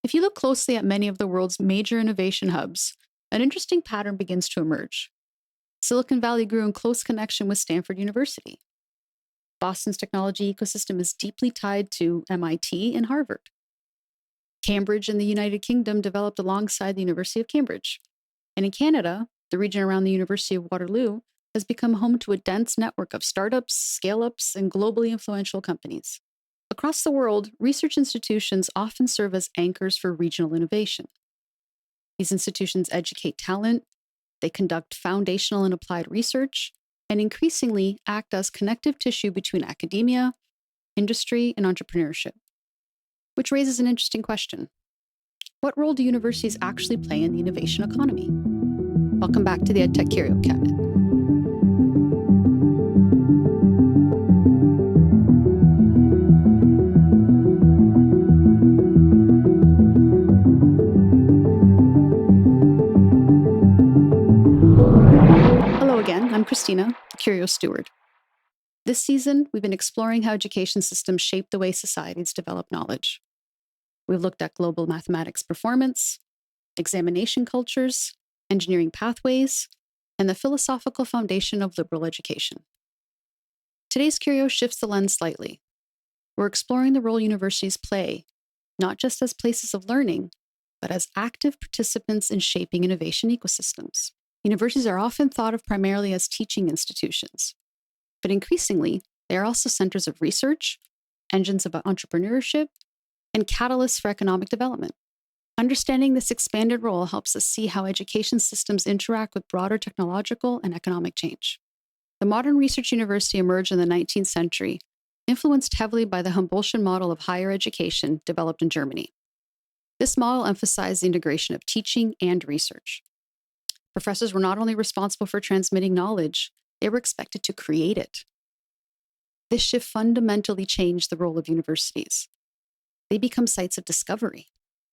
If you look closely at many of the world's major innovation hubs, an interesting pattern begins to emerge. Silicon Valley grew in close connection with Stanford University. Boston's technology ecosystem is deeply tied to MIT and Harvard. Cambridge in the United Kingdom developed alongside the University of Cambridge. And in Canada, the region around the University of Waterloo has become home to a dense network of startups, scale ups, and globally influential companies. Across the world, research institutions often serve as anchors for regional innovation. These institutions educate talent, they conduct foundational and applied research, and increasingly act as connective tissue between academia, industry, and entrepreneurship. Which raises an interesting question. What role do universities actually play in the innovation economy? Welcome back to the EdTech Curio Cabinet. Hello again, I'm Christina, the Curio Steward. This season, we've been exploring how education systems shape the way societies develop knowledge. We've looked at global mathematics performance, examination cultures, engineering pathways, and the philosophical foundation of liberal education. Today's Curio shifts the lens slightly. We're exploring the role universities play, not just as places of learning, but as active participants in shaping innovation ecosystems. Universities are often thought of primarily as teaching institutions, but increasingly, they are also centers of research, engines of entrepreneurship, and catalysts for economic development. Understanding this expanded role helps us see how education systems interact with broader technological and economic change. The modern research university emerged in the 19th century, influenced heavily by the Humboldtian model of higher education developed in Germany. This model emphasized the integration of teaching and research. Professors were not only responsible for transmitting knowledge, they were expected to create it. This shift fundamentally changed the role of universities. They become sites of discovery,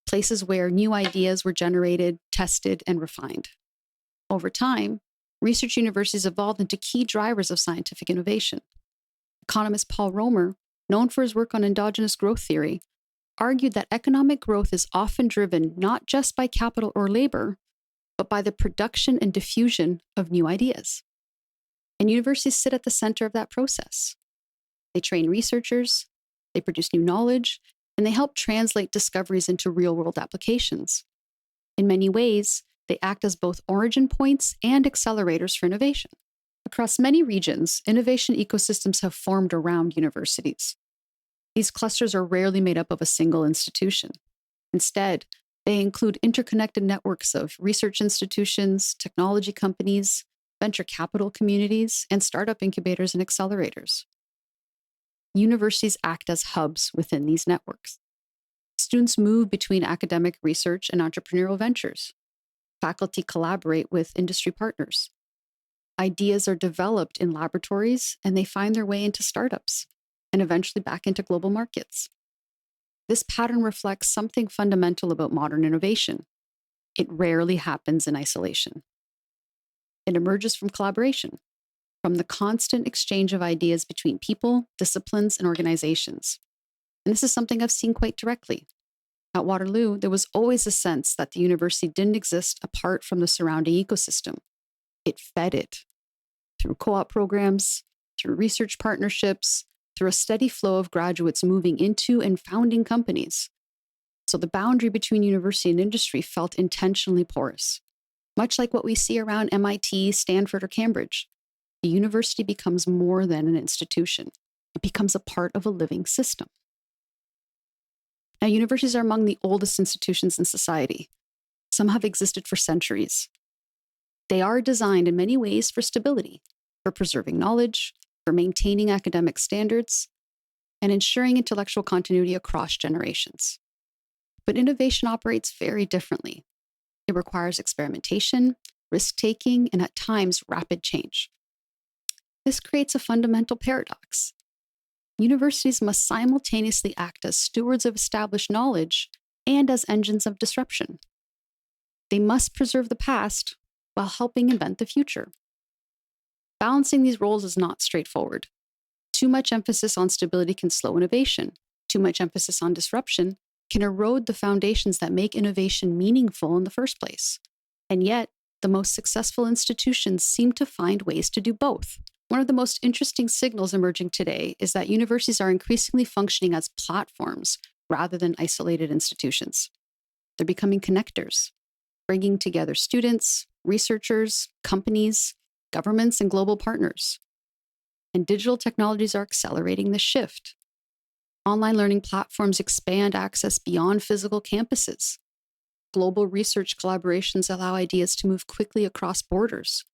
places where new ideas were generated, tested, and refined. Over time, research universities evolved into key drivers of scientific innovation. Economist Paul Romer, known for his work on endogenous growth theory, argued that economic growth is often driven not just by capital or labor, but by the production and diffusion of new ideas. And universities sit at the center of that process. They train researchers, they produce new knowledge, and they help translate discoveries into real-world applications. In many ways, they act as both origin points and accelerators for innovation. Across many regions, innovation ecosystems have formed around universities. These clusters are rarely made up of a single institution. Instead, they include interconnected networks of research institutions, technology companies, venture capital communities, and startup incubators and accelerators. Universities act as hubs within these networks. Students move between academic research and entrepreneurial ventures. Faculty collaborate with industry partners. Ideas are developed in laboratories, and they find their way into startups, and eventually back into global markets. This pattern reflects something fundamental about modern innovation. It rarely happens in isolation. It emerges from collaboration, from the constant exchange of ideas between people, disciplines, and organizations. And this is something I've seen quite directly. At Waterloo, there was always a sense that the university didn't exist apart from the surrounding ecosystem. It fed it through co-op programs, through research partnerships, through a steady flow of graduates moving into and founding companies. So the boundary between university and industry felt intentionally porous. Much like what we see around MIT, Stanford, or Cambridge, the university becomes more than an institution. It becomes a part of a living system. Now, universities are among the oldest institutions in society. Some have existed for centuries. They are designed in many ways for stability, for preserving knowledge, for maintaining academic standards, and ensuring intellectual continuity across generations. But innovation operates very differently. It requires experimentation, risk-taking, and at times rapid change. This creates a fundamental paradox. Universities must simultaneously act as stewards of established knowledge and as engines of disruption. They must preserve the past while helping invent the future. Balancing these roles is not straightforward. Too much emphasis on stability can slow innovation. Too much emphasis on disruption can erode the foundations that make innovation meaningful in the first place. And yet, the most successful institutions seem to find ways to do both. One of the most interesting signals emerging today is that universities are increasingly functioning as platforms rather than isolated institutions. They're becoming connectors, bringing together students, researchers, companies, governments, and global partners. And digital technologies are accelerating the shift. Online learning platforms expand access beyond physical campuses. Global research collaborations allow ideas to move quickly across borders.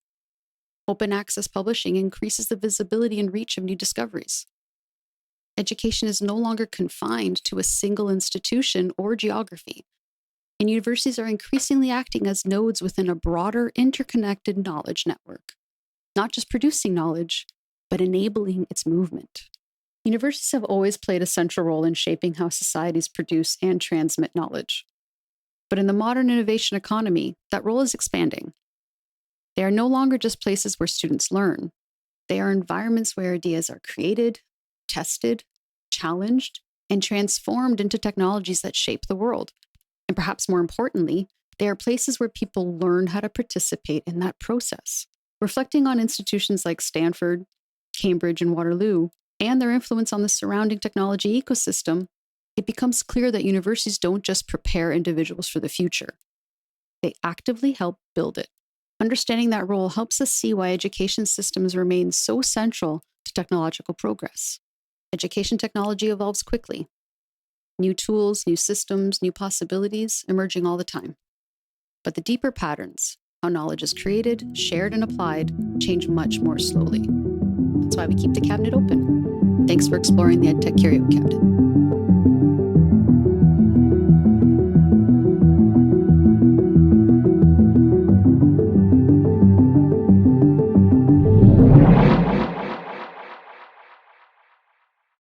Open access publishing increases the visibility and reach of new discoveries. Education is no longer confined to a single institution or geography, and universities are increasingly acting as nodes within a broader, interconnected knowledge network, not just producing knowledge, but enabling its movement. Universities have always played a central role in shaping how societies produce and transmit knowledge. But in the modern innovation economy, that role is expanding. They are no longer just places where students learn. They are environments where ideas are created, tested, challenged, and transformed into technologies that shape the world. And perhaps more importantly, they are places where people learn how to participate in that process. Reflecting on institutions like Stanford, Cambridge, and Waterloo, and their influence on the surrounding technology ecosystem, it becomes clear that universities don't just prepare individuals for the future. They actively help build it. Understanding that role helps us see why education systems remain so central to technological progress. Education technology evolves quickly. New tools, new systems, new possibilities emerging all the time. But the deeper patterns, how knowledge is created, shared, and applied, change much more slowly. That's why we keep the cabinet open. Thanks for exploring the EdTech Curio Cabinet.